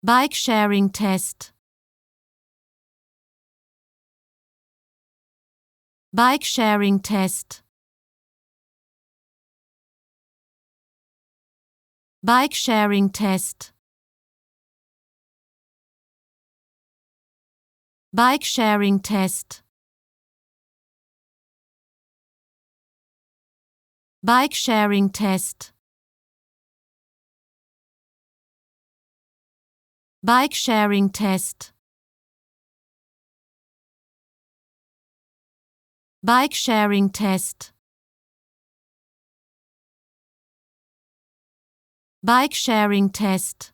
Bike sharing test. Bike sharing test. Bike sharing test. Bike sharing test. Bike sharing test. Bike sharing test. Bike sharing test. Bike sharing test.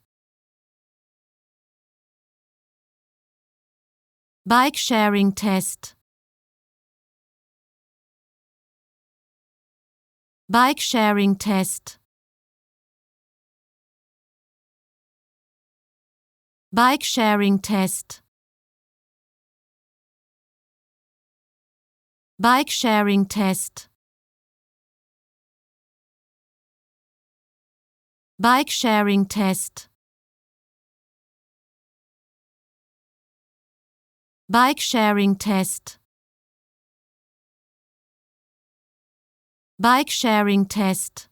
Bike sharing test. Bike sharing test. Bike sharing test. Bike sharing test. Bike sharing test. Bike sharing test. Bike sharing test.